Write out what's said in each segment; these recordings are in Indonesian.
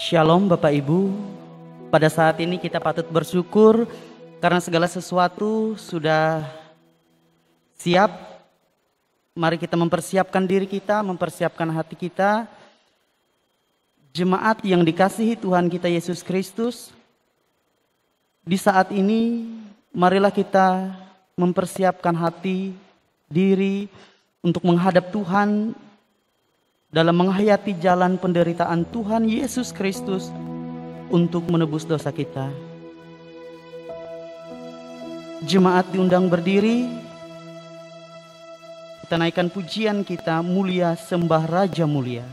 Shalom Bapak Ibu. Pada saat ini kita patut bersyukur karena segala sesuatu sudah siap. Mari kita mempersiapkan diri kita, mempersiapkan hati kita. Jemaat yang dikasihi Tuhan kita Yesus Kristus, di saat ini marilah kita mempersiapkan hati, diri untuk menghadap Tuhan dalam menghayati jalan penderitaan Tuhan Yesus Kristus untuk menebus dosa kita. Jemaat diundang berdiri. Kita naikkan pujian kita, mulia sembah Raja Mulia.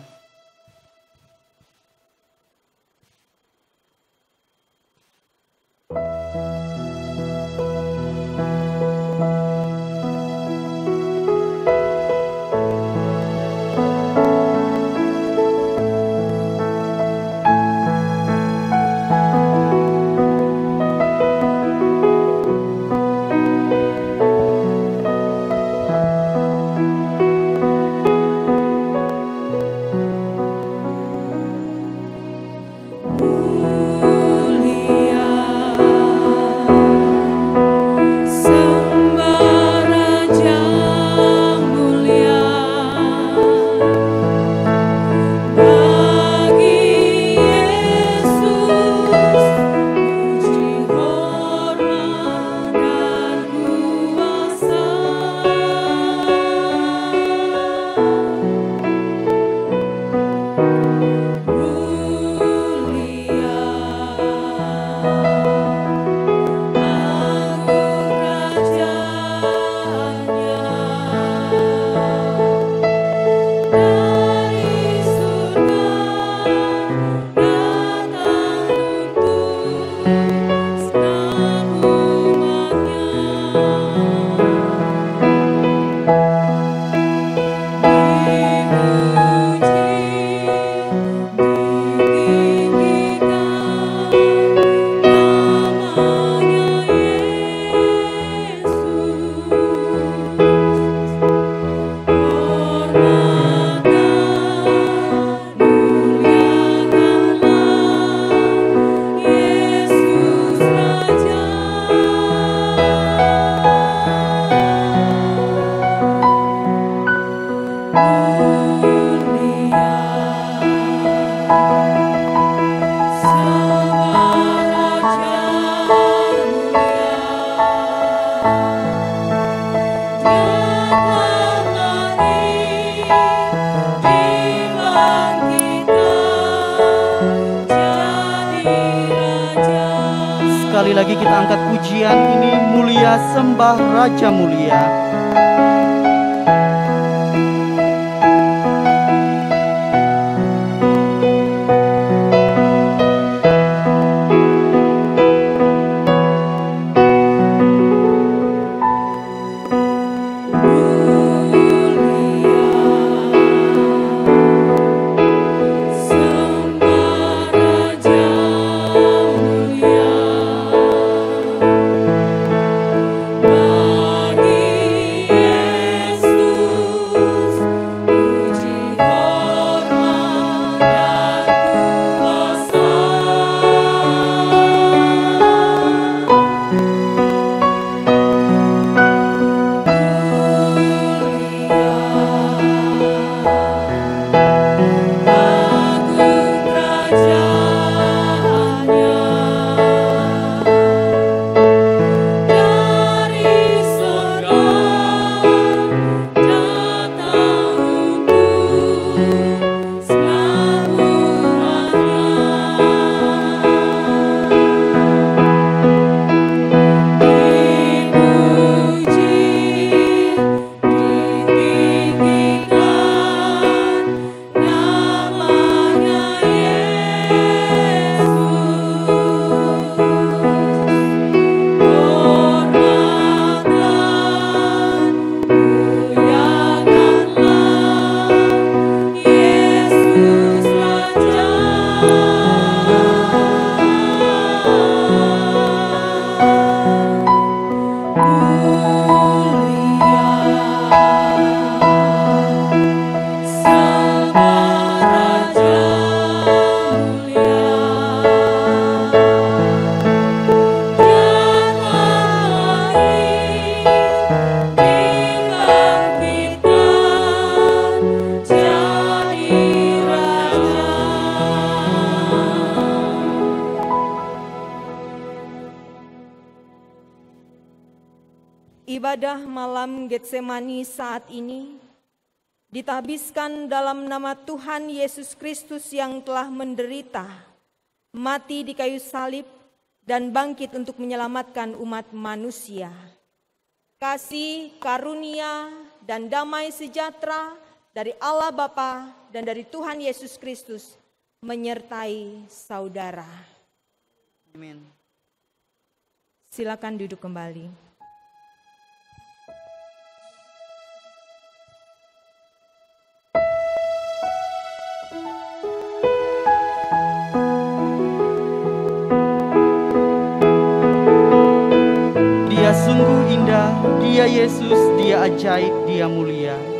Sekali lagi kita angkat pujian ini, mulia sembah Raja Mulia. Bagi Ibadah malam Getsemani saat ini ditabiskan dalam nama Tuhan Yesus Kristus yang telah menderita, mati di kayu salib, dan bangkit untuk menyelamatkan umat manusia. Kasih, karunia, dan damai sejahtera dari Allah Bapa dan dari Tuhan Yesus Kristus menyertai saudara. Amin. Silakan duduk kembali. Dia sungguh indah, Dia Yesus, Dia ajaib, Dia mulia. Dia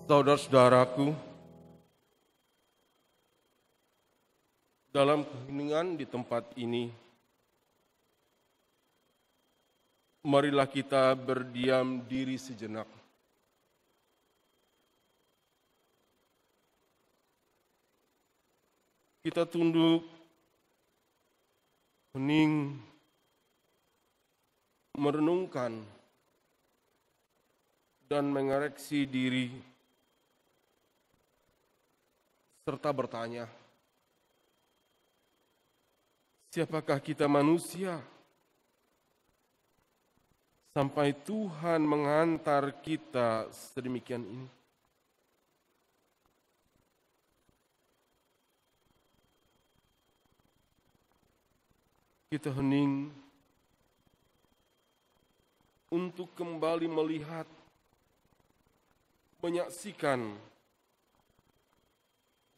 Saudara-saudaraku, dalam keheningan di tempat ini, marilah kita berdiam diri sejenak. Kita tunduk, hening, merenungkan, dan mengoreksi diri, serta bertanya, siapakah kita manusia sampai Tuhan menghantar kita sedemikian ini? Kita hening untuk kembali melihat, menyaksikan,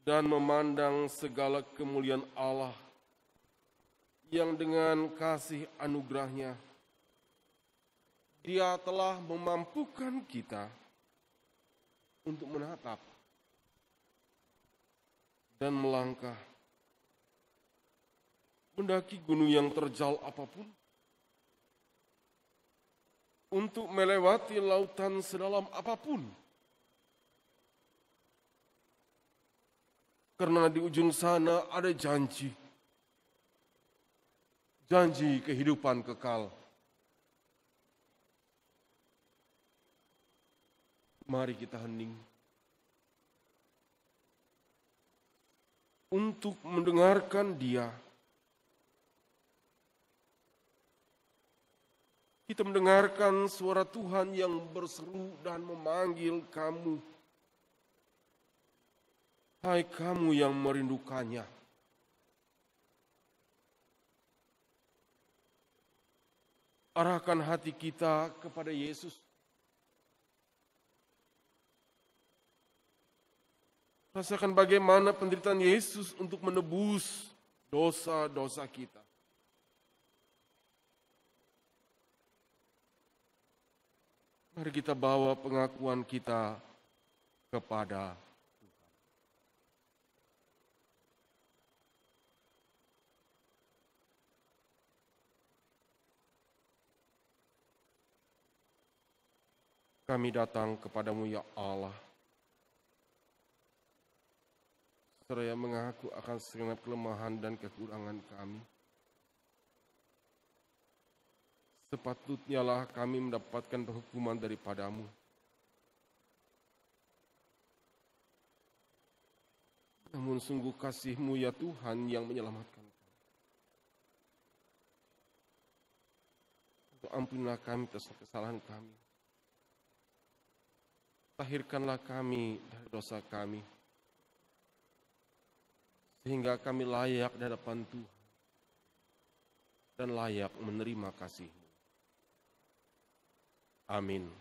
dan memandang segala kemuliaan Allah yang dengan kasih anugerah-Nya, Dia telah memampukan kita untuk menatap dan melangkah, mendaki gunung yang terjal apapun, untuk melewati lautan sedalam apapun. Karena di ujung sana ada janji kehidupan kekal. Mari kita hening untuk mendengarkan Dia. Kita mendengarkan suara Tuhan yang berseru dan memanggil kamu. Hai kamu yang merindukannya. Arahkan hati kita kepada Yesus. Rasakan bagaimana penderitaan Yesus untuk menebus dosa-dosa kita. Mari kita bawa pengakuan kita kepada Tuhan. Kami datang kepadamu ya Allah, seraya mengaku akan segenap kelemahan dan kekurangan kami. Sepatutnya lah kami mendapatkan penghukuman daripadamu. Namun sungguh kasih-Mu ya Tuhan yang menyelamatkan kami. Ampunilah kami atas kesalahan kami. Tahirkanlah kami dari dosa kami, sehingga kami layak di hadapan Tuhan dan layak menerima kasih-Mu. Amin.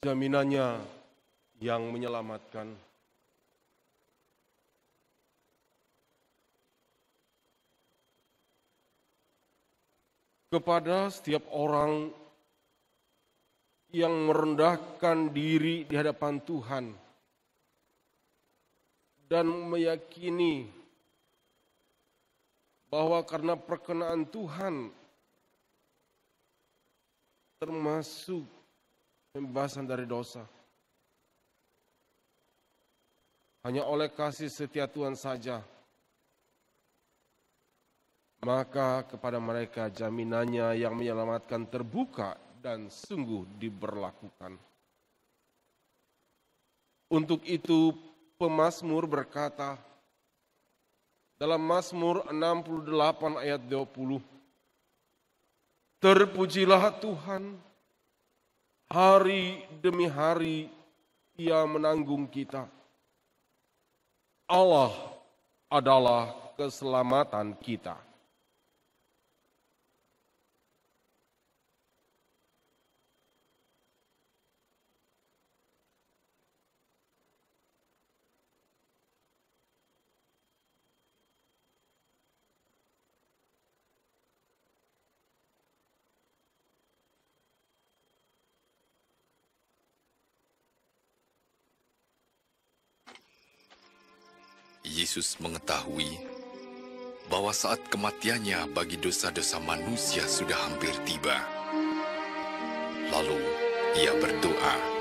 jaminannya yang menyelamatkan. Kepada setiap orang yang merendahkan diri di hadapan Tuhan dan meyakini bahwa karena perkenaan Tuhan termasuk pembebasan dari dosa. Hanya oleh kasih setia Tuhan saja, maka kepada mereka jaminannya yang menyelamatkan terbuka dan sungguh diberlakukan. Untuk itu pemazmur berkata dalam Mazmur 68 ayat 20, terpujilah Tuhan, hari demi hari Ia menanggung kita. Allah adalah keselamatan kita. Yesus mengetahui bahwa saat kematiannya bagi dosa-dosa manusia sudah hampir tiba. Lalu Ia berdoa,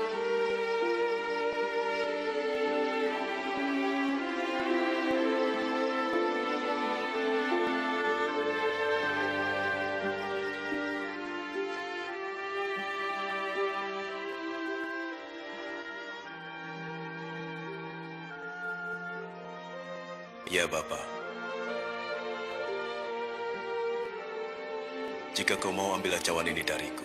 Ya Bapa, jika Kau mau ambil cawan ini dariku,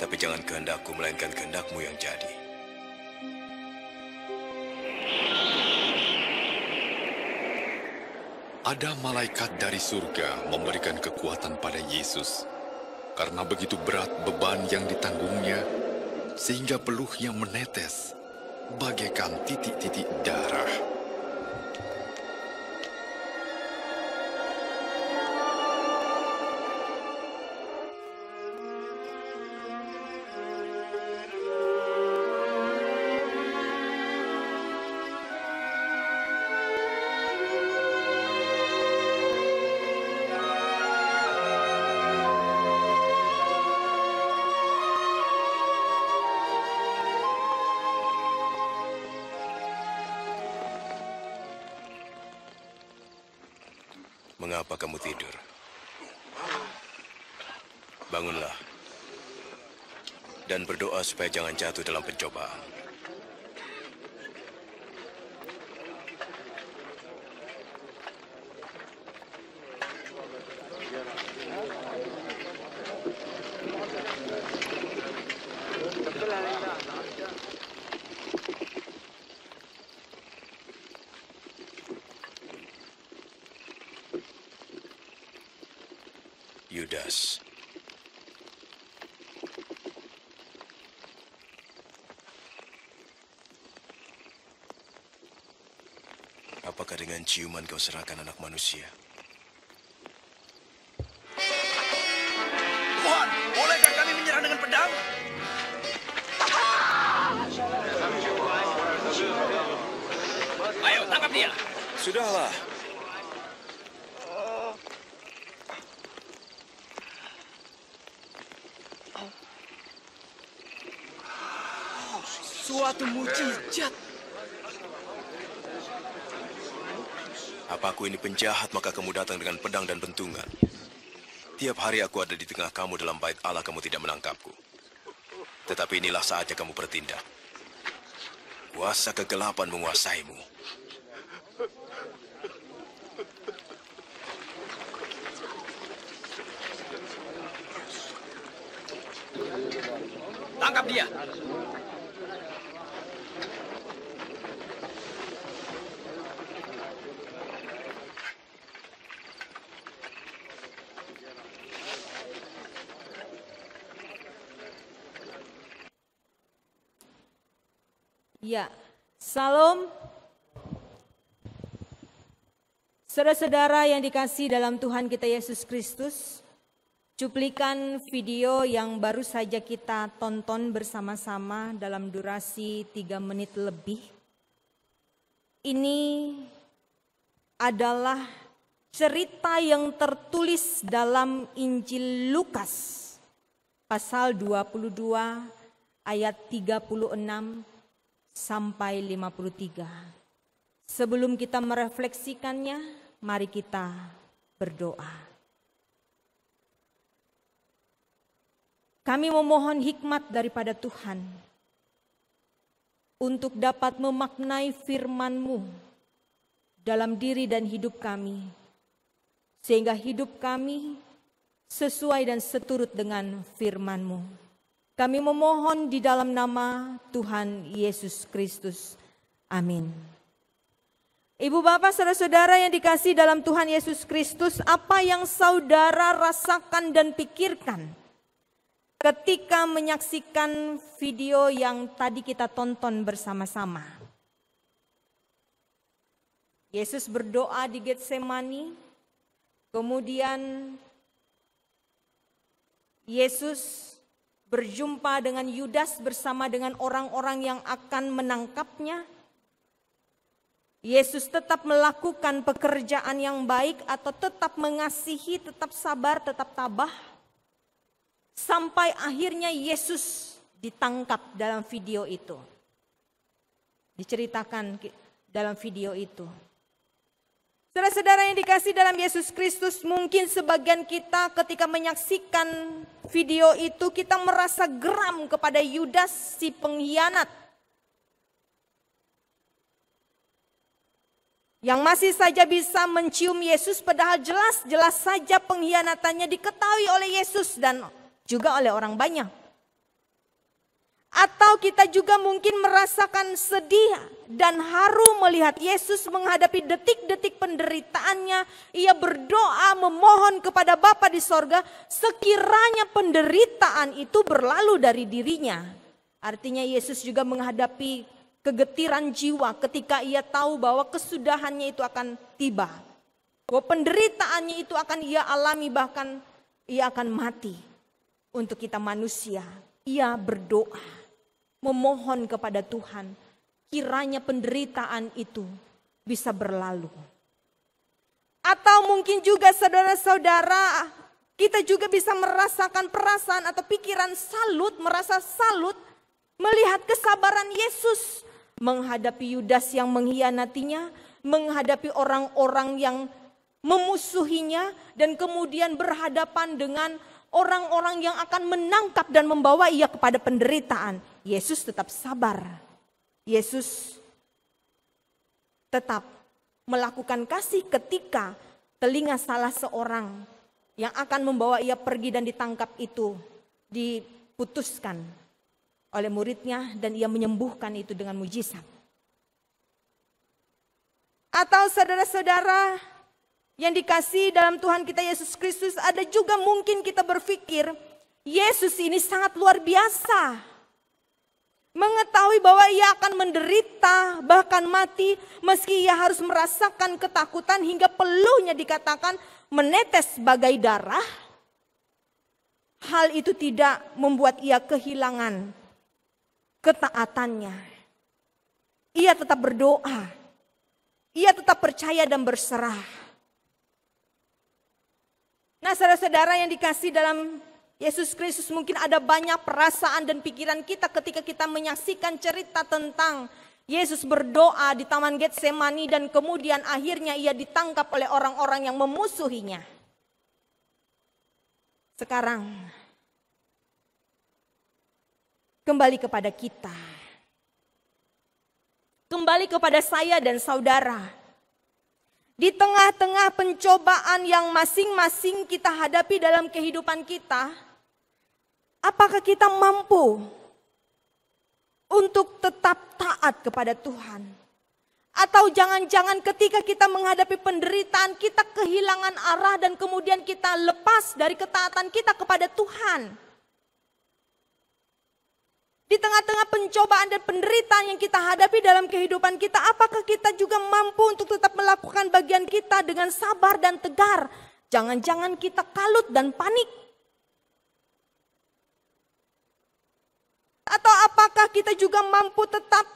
tapi jangan kehendakku melainkan kehendak-Mu yang jadi. ada malaikat dari surga memberikan kekuatan pada Yesus. Karena begitu berat beban yang ditanggungnya, sehingga peluhnya menetes bagaikan titik-titik darah. Mengapa kamu tidur? Bangunlah dan berdoa supaya jangan jatuh dalam pencobaan. Yudas, apakah dengan ciuman kau serahkan anak manusia? Tuhan, bolehkah kami menyerang dengan pedang? Ayo, tangkap dia. Sudahlah. Suatu mukjizat. Apa aku ini penjahat maka kamu datang dengan pedang dan bentungan? Tiap hari aku ada di tengah kamu dalam bait Allah, kamu tidak menangkapku. Tetapi inilah saatnya kamu bertindak. Kuasa kegelapan menguasaimu. Tangkap dia. Ya, Salam. Saudara-saudara yang dikasihi dalam Tuhan kita Yesus Kristus, cuplikan video yang baru saja kita tonton bersama-sama dalam durasi 3 menit lebih. Ini adalah cerita yang tertulis dalam Injil Lukas pasal 22 ayat 36 sampai 53. Sebelum kita merefleksikannya, mari kita berdoa. Kami memohon hikmat daripada Tuhan untuk dapat memaknai firman-Mu dalam diri dan hidup kami, sehingga hidup kami sesuai dan seturut dengan firman-Mu. Kami memohon di dalam nama Tuhan Yesus Kristus. Amin. Ibu bapak saudara-saudara yang dikasihi dalam Tuhan Yesus Kristus, apa yang saudara rasakan dan pikirkan ketika menyaksikan video yang tadi kita tonton bersama-sama? Yesus berdoa di Getsemani, kemudian Yesus berjumpa dengan Yudas bersama dengan orang-orang yang akan menangkapnya. Yesus tetap melakukan pekerjaan yang baik atau tetap mengasihi, tetap sabar, tetap tabah. Sampai akhirnya Yesus ditangkap dalam video itu. Diceritakan dalam video itu. Saudara-saudara yang dikasihi dalam Yesus Kristus, mungkin sebagian kita ketika menyaksikan video itu kita merasa geram kepada Yudas si pengkhianat. Yang masih saja bisa mencium Yesus padahal jelas-jelas saja pengkhianatannya diketahui oleh Yesus dan juga oleh orang banyak. Atau kita juga mungkin merasakan sedih dan haru melihat Yesus menghadapi detik-detik penderitaannya. Ia berdoa memohon kepada Bapa di sorga sekiranya penderitaan itu berlalu dari dirinya. Artinya Yesus juga menghadapi kegetiran jiwa ketika ia tahu bahwa kesudahannya itu akan tiba. Bahwa penderitaannya itu akan ia alami, bahkan ia akan mati untuk kita manusia. Ia berdoa, memohon kepada Tuhan, kiranya penderitaan itu bisa berlalu. Atau mungkin juga saudara-saudara, kita juga bisa merasakan perasaan atau pikiran salut, merasa salut melihat kesabaran Yesus menghadapi Yudas yang mengkhianatinya, menghadapi orang-orang yang memusuhinya, dan kemudian berhadapan dengan orang-orang yang akan menangkap dan membawa ia kepada penderitaan. Yesus tetap sabar. Yesus tetap melakukan kasih ketika telinga salah seorang yang akan membawa ia pergi dan ditangkap itu diputuskan oleh muridnya dan ia menyembuhkan itu dengan mujizat. Atau saudara-saudara yang dikasihi dalam Tuhan kita Yesus Kristus, ada juga mungkin kita berpikir Yesus ini sangat luar biasa. Mengetahui bahwa ia akan menderita bahkan mati meski ia harus merasakan ketakutan hingga peluhnya dikatakan menetes bagai darah. Hal itu tidak membuat ia kehilangan ketaatannya. Ia tetap berdoa. Ia tetap percaya dan berserah. Nah, saudara-saudara yang dikasihi dalam Yesus Kristus, mungkin ada banyak perasaan dan pikiran kita ketika kita menyaksikan cerita tentang Yesus berdoa di Taman Getsemani dan kemudian akhirnya ia ditangkap oleh orang-orang yang memusuhinya. Sekarang kembali kepada kita. Kembali kepada saya dan saudara. Di tengah-tengah pencobaan yang masing-masing kita hadapi dalam kehidupan kita, apakah kita mampu untuk tetap taat kepada Tuhan? Atau jangan-jangan ketika kita menghadapi penderitaan, kita kehilangan arah dan kemudian kita lepas dari ketaatan kita kepada Tuhan. Di tengah-tengah pencobaan dan penderitaan yang kita hadapi dalam kehidupan kita, apakah kita juga mampu untuk tetap melakukan bagian kita dengan sabar dan tegar? Jangan-jangan kita kalut dan panik. Atau apakah kita juga mampu tetap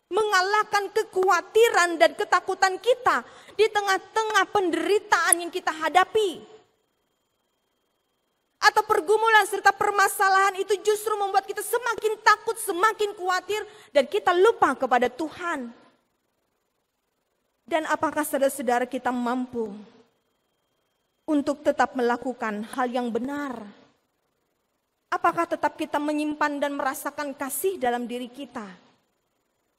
mengalahkan kekhawatiran dan ketakutan kita di tengah-tengah penderitaan yang kita hadapi? Atau pergumulan serta permasalahan itu justru membuat kita semakin takut, semakin khawatir, dan kita lupa kepada Tuhan. Dan apakah saudara-saudara kita mampu untuk tetap melakukan hal yang benar? Apakah tetap kita menyimpan dan merasakan kasih dalam diri kita?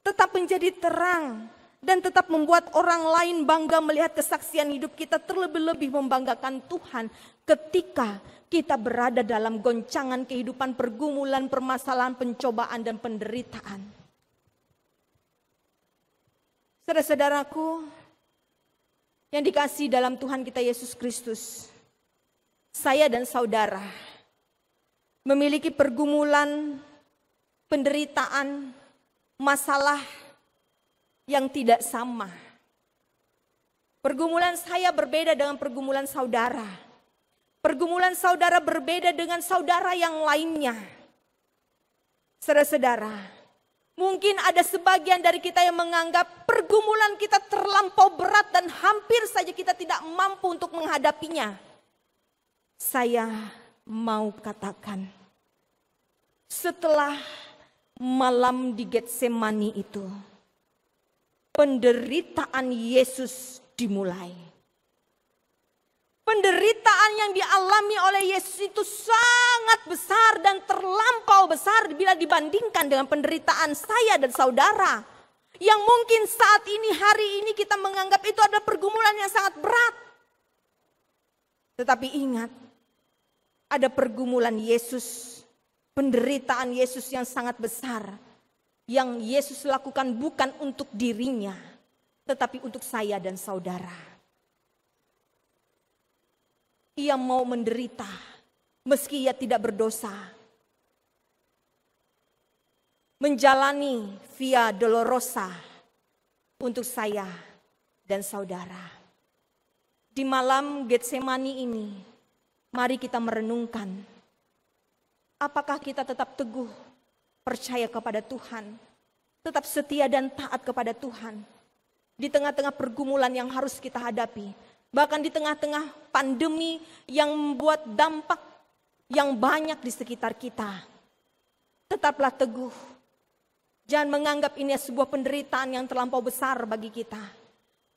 Tetap menjadi terang dan tetap membuat orang lain bangga melihat kesaksian hidup kita, terlebih-lebih membanggakan Tuhan ketika kita berada dalam goncangan kehidupan, pergumulan, permasalahan, pencobaan, dan penderitaan. Saudara-saudaraku yang dikasihi dalam Tuhan kita Yesus Kristus, saya dan saudara memiliki pergumulan, penderitaan, masalah yang tidak sama. Pergumulan saya berbeda dengan pergumulan saudara. Pergumulan saudara berbeda dengan saudara yang lainnya. Saudara-saudara, mungkin ada sebagian dari kita yang menganggap pergumulan kita terlampau berat dan hampir saja kita tidak mampu untuk menghadapinya. Saya mau katakan, setelah malam di Getsemani itu, penderitaan Yesus dimulai. Penderitaan yang dialami oleh Yesus itu sangat besar dan terlampau besar bila dibandingkan dengan penderitaan saya dan saudara. Yang mungkin saat ini, hari ini kita menganggap itu adalah pergumulan yang sangat berat. Tetapi ingat, ada pergumulan Yesus, penderitaan Yesus yang sangat besar. Yang Yesus lakukan bukan untuk dirinya, tetapi untuk saya dan saudara. Ia mau menderita meski ia tidak berdosa. Menjalani via dolorosa untuk saya dan saudara. Di malam Getsemani ini, mari kita merenungkan. Apakah kita tetap teguh, percaya kepada Tuhan, tetap setia dan taat kepada Tuhan. Di tengah-tengah pergumulan yang harus kita hadapi. Bahkan di tengah-tengah pandemi yang membuat dampak yang banyak di sekitar kita. Tetaplah teguh. Jangan menganggap ini sebuah penderitaan yang terlampau besar bagi kita.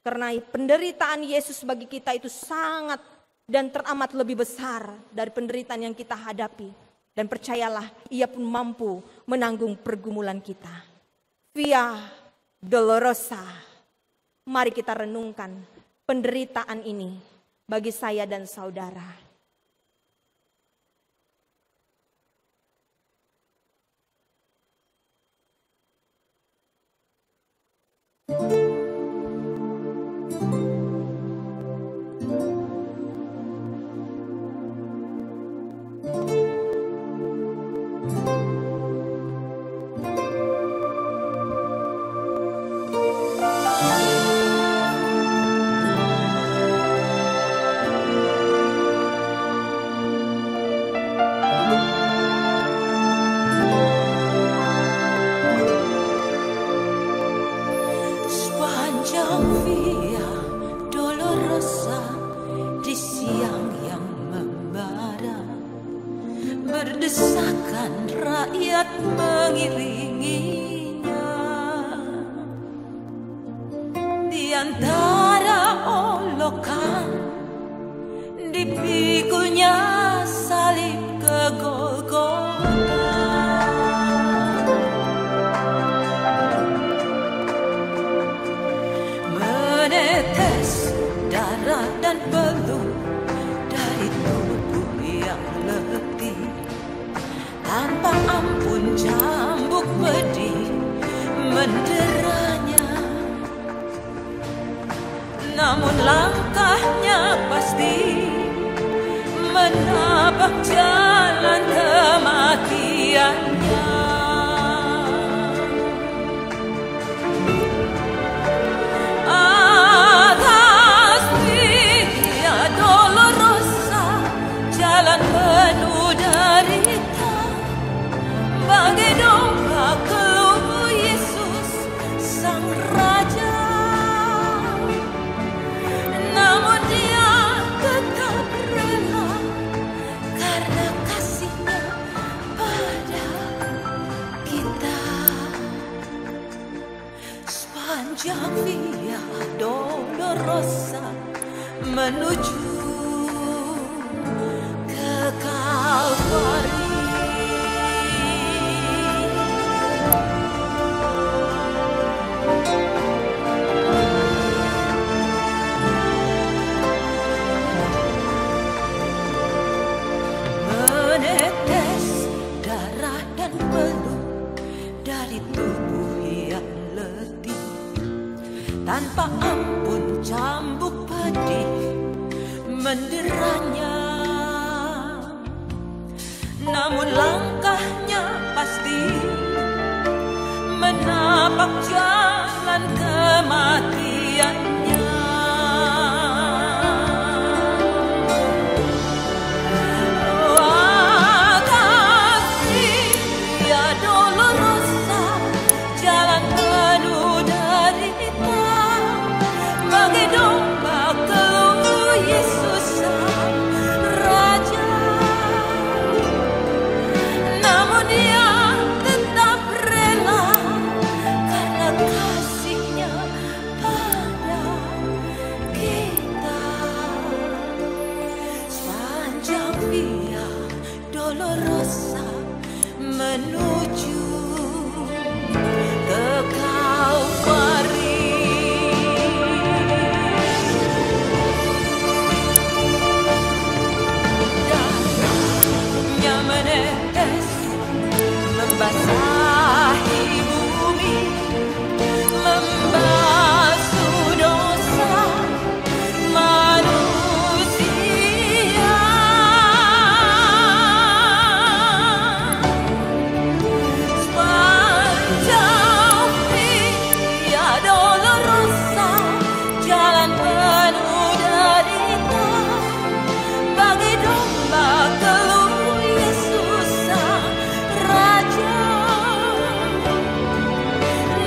Karena penderitaan Yesus bagi kita itu sangat dan teramat lebih besar dari penderitaan yang kita hadapi. Dan percayalah, ia pun mampu menanggung pergumulan kita. Via dolorosa. Mari kita renungkan penderitaan ini bagi saya dan saudara. Namun langkahnya pasti menapak jalan kematiannya. Dolorosa menuju ke Kalvari. Menetes darah dan peluh dari tubuh yang letih, tanpa ampun cambuk pedih menderanya. Namun langkahnya pasti menapak jalan kematiannya. Oh, kasih ya Dolorosa, jalan penuh derita, bagi domba keluh Yesus Sang Raja. Namun Dia tetap rela karena kasih-Nya pada kita. Sepanjang Via Dolorosa menuju ke Kalvari. Darahnya menetes membasahi bumi, membasuh dosa manusia. Sepanjang Via Dolorosa, jalan penuh derita, bagi domba keluh Yesus Sang Raja.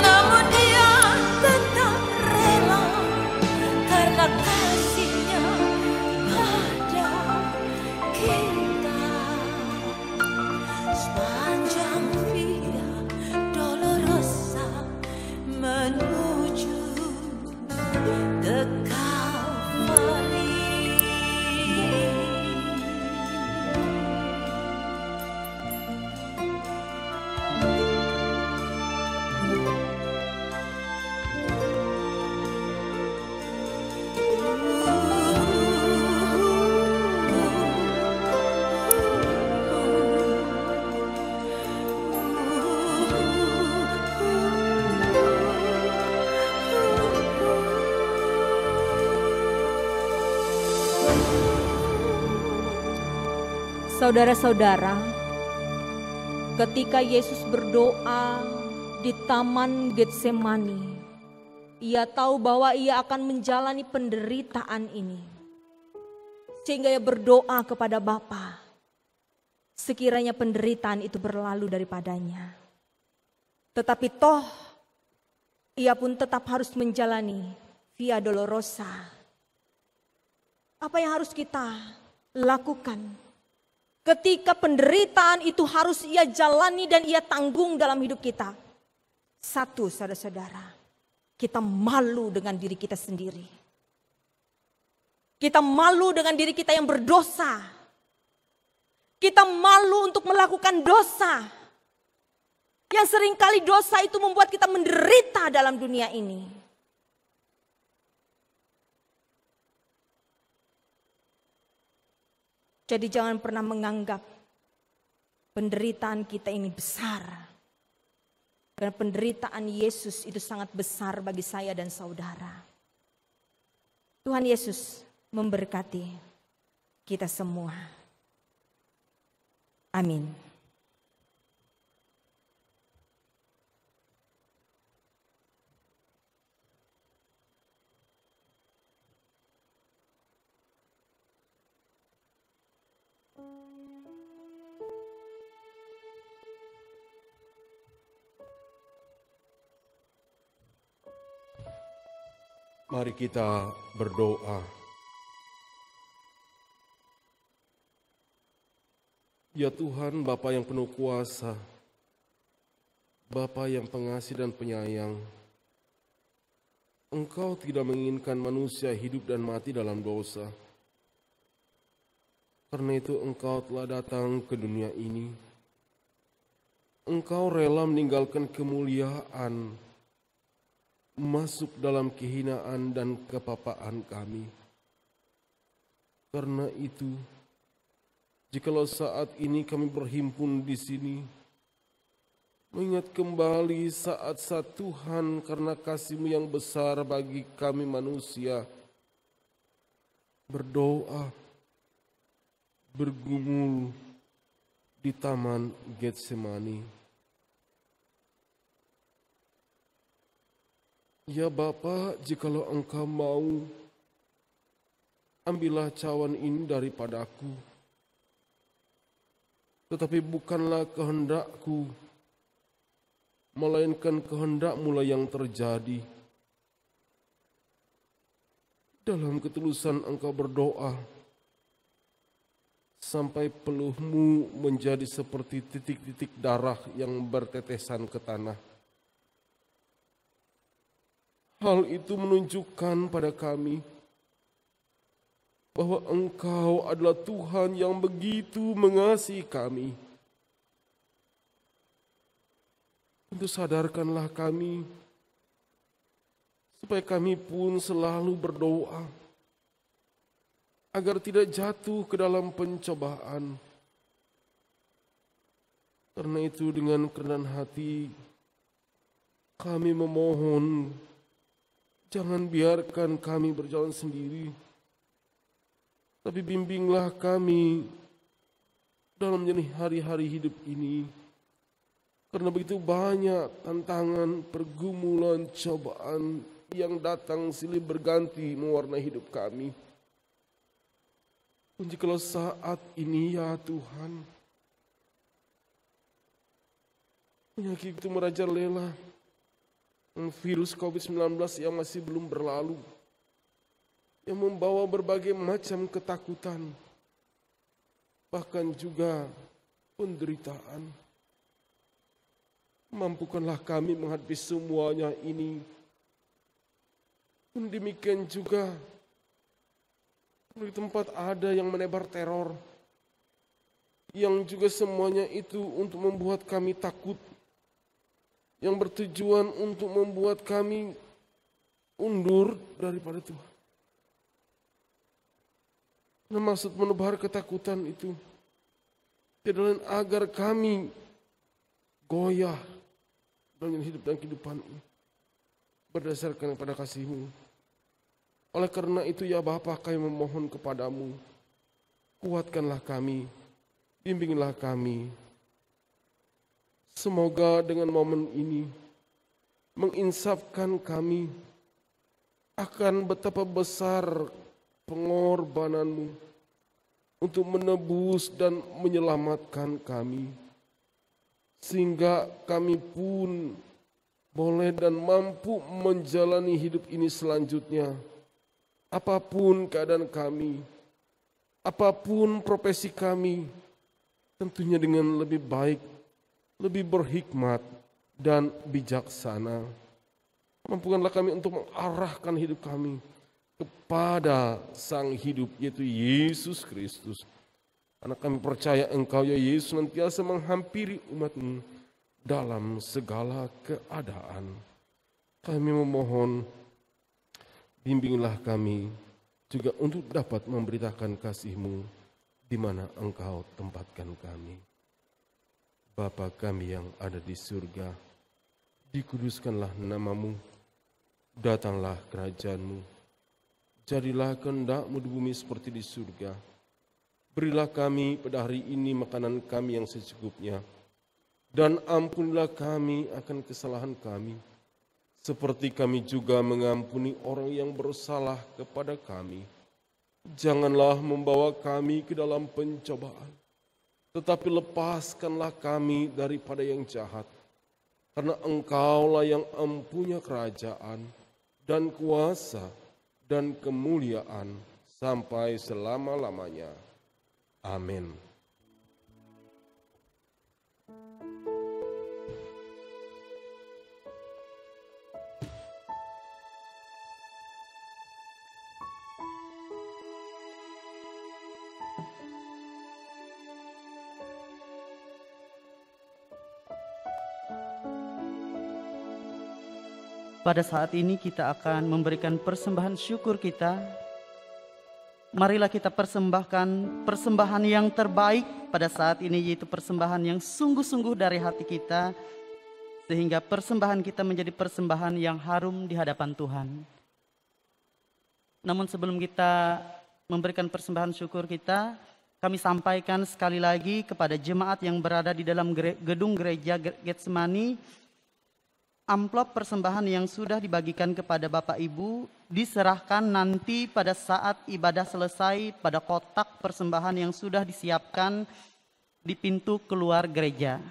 Namun Dia tetap rela karena kasih-Nya pada kita. Sepanjang Via Dolorosa menuju ke Kalvari. Saudara-saudara, ketika Yesus berdoa di Taman Getsemani, Ia tahu bahwa Ia akan menjalani penderitaan ini. Sehingga Ia berdoa kepada Bapa, sekiranya penderitaan itu berlalu daripadanya. Tetapi toh, Ia pun tetap harus menjalani Via Dolorosa. Apa yang harus kita lakukan? Ketika penderitaan itu harus Ia jalani dan Ia tanggung dalam hidup kita. Satu, saudara-saudara, kita malu dengan diri kita sendiri. Kita malu dengan diri kita yang berdosa. Kita malu untuk melakukan dosa. Yang seringkali dosa itu membuat kita menderita dalam dunia ini. Jadi jangan pernah menganggap penderitaan kita ini besar. Karena penderitaan Yesus itu sangat besar bagi saya dan saudara. Tuhan Yesus memberkati kita semua. Amin. Mari kita berdoa. Ya Tuhan, Bapa yang penuh kuasa, Bapa yang pengasih dan penyayang, Engkau tidak menginginkan manusia hidup dan mati dalam dosa. Karena itu Engkau telah datang ke dunia ini. Engkau rela meninggalkan kemuliaan, masuk dalam kehinaan dan kepapaan kami. Karena itu, jikalau saat ini kami berhimpun di sini, mengingat kembali saat-saat Tuhan karena kasih-Mu yang besar bagi kami manusia, berdoa, bergumul di Taman Getsemani. Ya Bapa, jikalau Engkau mau, ambillah cawan ini daripadaku. Tetapi bukanlah kehendakku, melainkan kehendak-Mu lah yang terjadi. Dalam ketulusan Engkau berdoa, sampai peluh-Mu menjadi seperti titik-titik darah yang bertetesan ke tanah. Hal itu menunjukkan pada kami bahwa Engkau adalah Tuhan yang begitu mengasihi kami. Tentu sadarkanlah kami, supaya kami pun selalu berdoa, agar tidak jatuh ke dalam pencobaan. Karena itu dengan kerendahan hati, kami memohon, jangan biarkan kami berjalan sendiri, tapi bimbinglah kami dalam menjalani hari-hari hidup ini. Karena begitu banyak tantangan, pergumulan, cobaan yang datang silih berganti mewarnai hidup kami. Dan jikalau saat ini ya Tuhan, penyakit itu merajalela, virus COVID-19 yang masih belum berlalu, yang membawa berbagai macam ketakutan, bahkan juga penderitaan. Mampukanlah kami menghadapi semuanya ini. Pun demikian juga, di tempat ada yang menebar teror, yang juga semuanya itu untuk membuat kami takut, yang bertujuan untuk membuat kami undur daripada Tuhan. Nah, maksud menebar ketakutan itu tidak lain agar kami goyah dalam hidup dan kehidupan ini berdasarkan kepada kasih-Mu. Oleh karena itu ya Bapa, kami memohon kepadamu, kuatkanlah kami, bimbinglah kami. Semoga dengan momen ini menginsafkan kami akan betapa besar pengorbanan-Mu untuk menebus dan menyelamatkan kami, sehingga kami pun boleh dan mampu menjalani hidup ini selanjutnya. Apapun keadaan kami, apapun profesi kami, tentunya dengan lebih baik, lebih berhikmat dan bijaksana. Mampukanlah kami untuk mengarahkan hidup kami kepada Sang Hidup, yaitu Yesus Kristus. Karena kami percaya Engkau ya Yesus senantiasa menghampiri umat-Mu dalam segala keadaan. Kami memohon, bimbinglah kami juga untuk dapat memberitakan kasih-Mu di mana Engkau tempatkan kami. Bapa kami yang ada di surga, dikuduskanlah nama-Mu, datanglah kerajaan-Mu, jadilah kehendak-Mu di bumi seperti di surga. Berilah kami pada hari ini makanan kami yang secukupnya, dan ampunilah kami akan kesalahan kami, seperti kami juga mengampuni orang yang bersalah kepada kami. Janganlah membawa kami ke dalam pencobaan, tetapi lepaskanlah kami daripada yang jahat. Karena Engkaulah yang empunya kerajaan dan kuasa dan kemuliaan sampai selama-lamanya. Amin. Pada saat ini kita akan memberikan persembahan syukur kita. Marilah kita persembahkan persembahan yang terbaik pada saat ini, yaitu persembahan yang sungguh-sungguh dari hati kita, sehingga persembahan kita menjadi persembahan yang harum di hadapan Tuhan. Namun sebelum kita memberikan persembahan syukur kita, kami sampaikan sekali lagi kepada jemaat yang berada di dalam gedung gereja Getsemani, amplop persembahan yang sudah dibagikan kepada Bapak Ibu diserahkan nanti pada saat ibadah selesai pada kotak persembahan yang sudah disiapkan di pintu keluar gereja.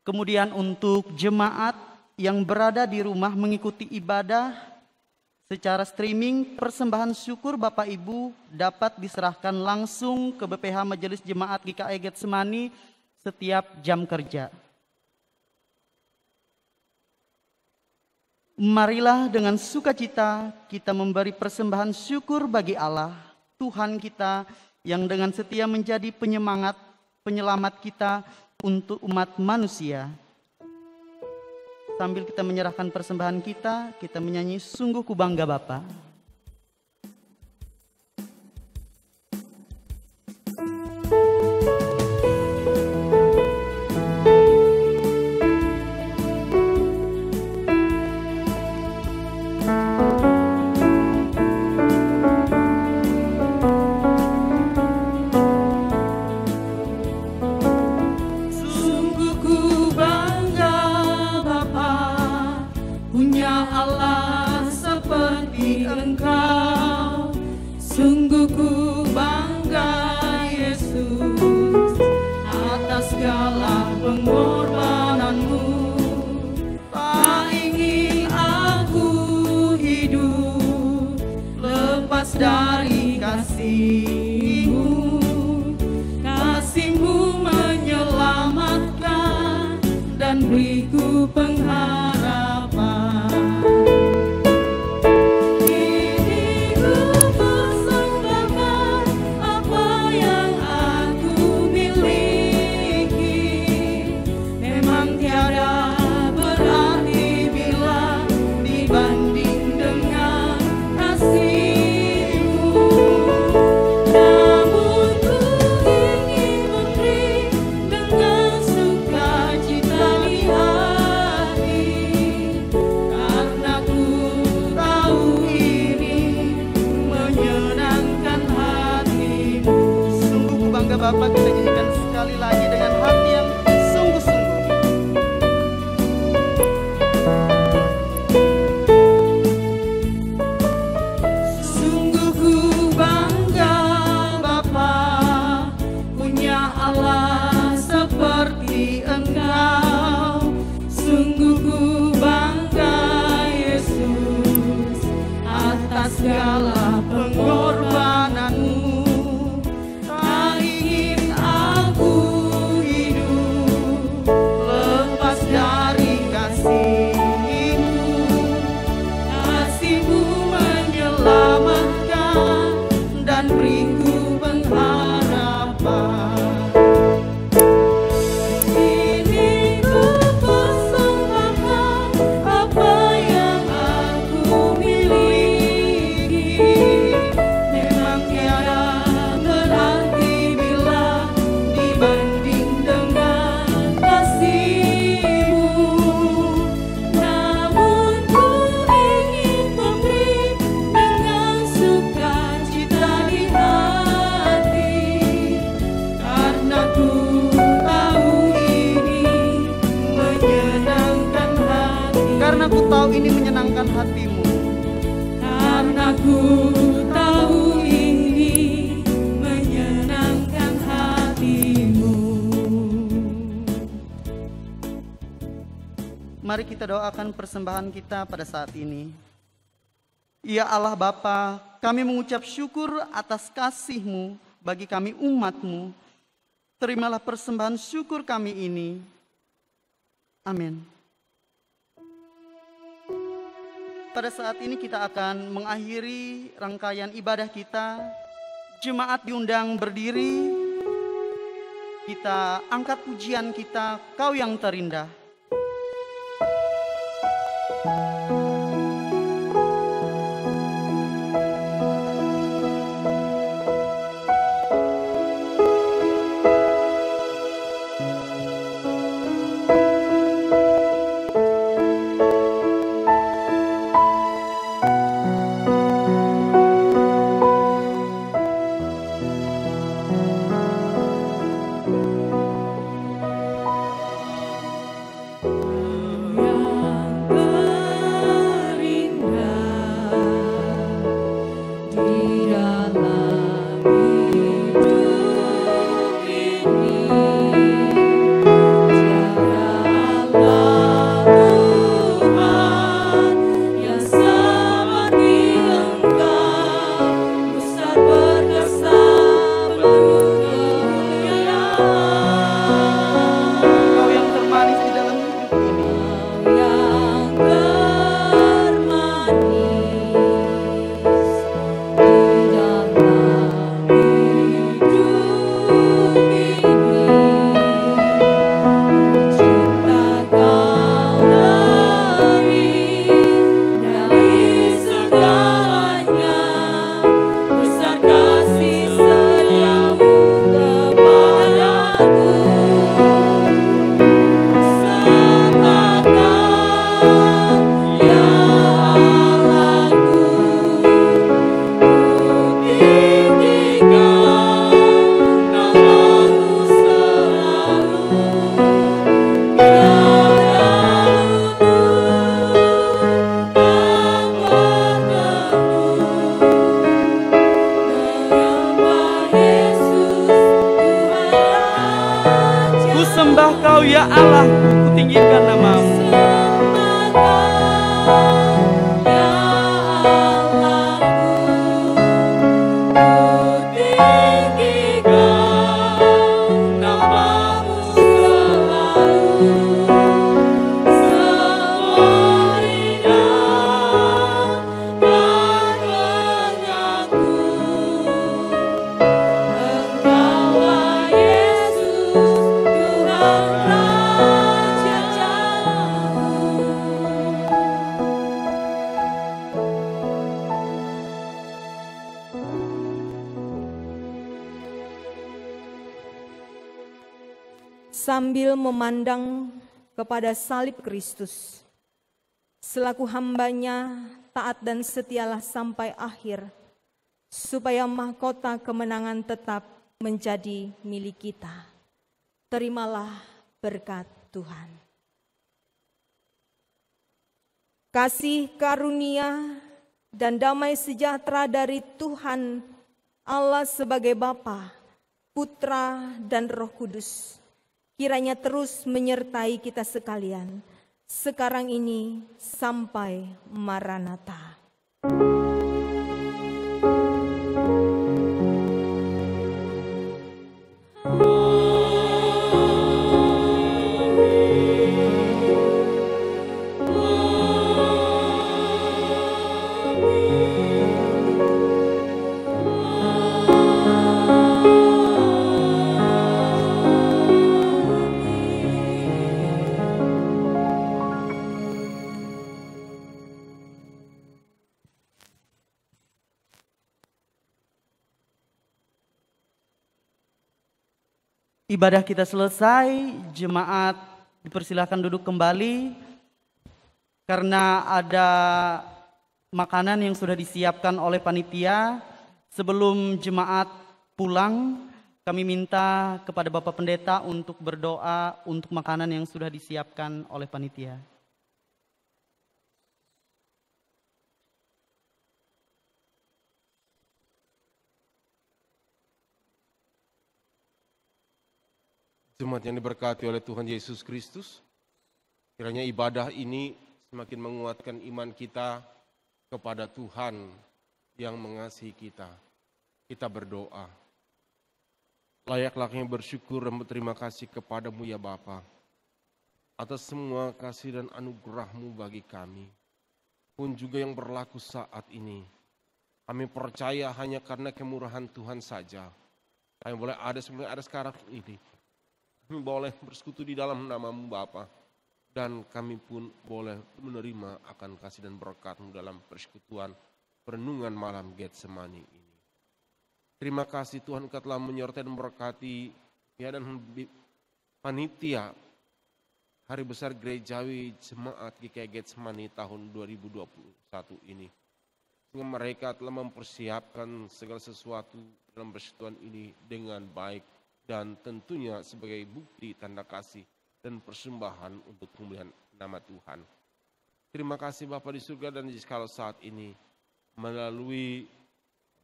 Kemudian untuk jemaat yang berada di rumah mengikuti ibadah secara streaming, persembahan syukur Bapak Ibu dapat diserahkan langsung ke BPH Majelis Jemaat GKI Getsemani setiap jam kerja. Marilah dengan sukacita kita memberi persembahan syukur bagi Allah, Tuhan kita yang dengan setia menjadi penyemangat, penyelamat kita untuk umat manusia. Sambil kita menyerahkan persembahan kita menyanyi Sungguh Ku Bangga Bapa. Sungguh ku bangga Yesus atas segala pengorbananmu. Tak ingin aku hidup lepas dari kasih-Mu. Kasih-Mu menyelamatkan dan beriku pengharapan. Bapak, kita nyanyikan sekali lagi dengan hati yang sungguh-sungguh. Sungguh ku bangga Bapa, punya Allah seperti Engkau. Sungguh ku bangga Yesus atas segala pengorbananmu. Karena ku tahu ini menyenangkan hatimu. Karena ku tahu ini menyenangkan hatimu. Mari kita doakan persembahan kita pada saat ini. Ya Allah Bapa, kami mengucap syukur atas kasih-Mu bagi kami umat-Mu. Terimalah persembahan syukur kami ini. Amin. Pada saat ini kita akan mengakhiri rangkaian ibadah kita. Jemaat diundang berdiri. Kita angkat pujian kita, Kau yang terindah. Engkau ya Allah, kutinggikan namamu. Sambil memandang kepada salib Kristus, selaku hambanya taat dan setialah sampai akhir, supaya mahkota kemenangan tetap menjadi milik kita. Terimalah berkat Tuhan. Kasih karunia dan damai sejahtera dari Tuhan Allah sebagai Bapa, Putra, dan Roh Kudus kiranya terus menyertai kita sekalian, sekarang ini sampai Maranatha. Ibadah kita selesai, jemaat dipersilakan duduk kembali karena ada makanan yang sudah disiapkan oleh panitia. Sebelum jemaat pulang, kami minta kepada Bapak Pendeta untuk berdoa untuk makanan yang sudah disiapkan oleh panitia. Jemaat yang diberkati oleh Tuhan Yesus Kristus, kiranya ibadah ini semakin menguatkan iman kita kepada Tuhan yang mengasihi kita. Kita berdoa. Layak-layaknya bersyukur dan berterima kasih kepadamu ya Bapa, atas semua kasih dan anugerah-Mu bagi kami, pun juga yang berlaku saat ini. Kami percaya hanya karena kemurahan Tuhan saja, kami boleh ada seperti ada sekarang ini. Kami boleh bersekutu di dalam nama-Mu Bapa, dan kami pun boleh menerima akan kasih dan berkat-Mu dalam persekutuan perenungan malam Getsemani ini. Terima kasih Tuhan, Engkau telah menyertai dan memberkati ya dan panitia Hari Besar Gerejawi Jemaat GKI Getsemani tahun 2021 ini. Sehingga mereka telah mempersiapkan segala sesuatu dalam persekutuan ini dengan baik, dan tentunya sebagai bukti tanda kasih dan persembahan untuk kemuliaan nama Tuhan. Terima kasih Bapa di surga dan di segala saat ini melalui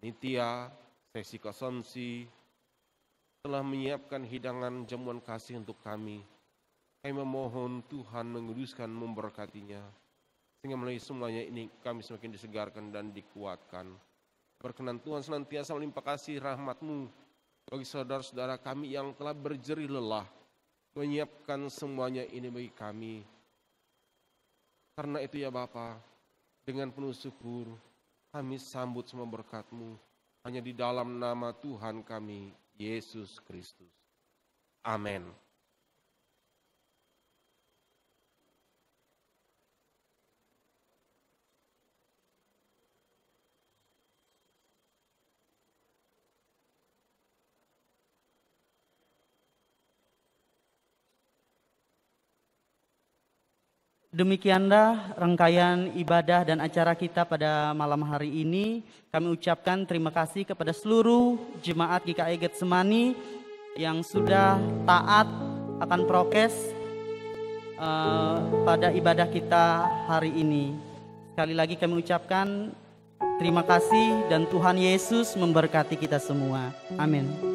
panitia sesi konsumsi telah menyiapkan hidangan jamuan kasih untuk kami. Kami memohon Tuhan menguduskan, memberkatinya, sehingga melalui semuanya ini kami semakin disegarkan dan dikuatkan. Berkenan Tuhan senantiasa melimpah kasih rahmat-Mu bagi saudara-saudara kami yang telah berjerih lelah menyiapkan semuanya ini bagi kami. Karena itu ya Bapa, dengan penuh syukur kami sambut semua berkat-Mu hanya di dalam nama Tuhan kami, Yesus Kristus. Amin. Demikianlah rangkaian ibadah dan acara kita pada malam hari ini. Kami ucapkan terima kasih kepada seluruh jemaat GKI Getsemani yang sudah taat akan prokes pada ibadah kita hari ini. Sekali lagi kami ucapkan terima kasih dan Tuhan Yesus memberkati kita semua. Amin.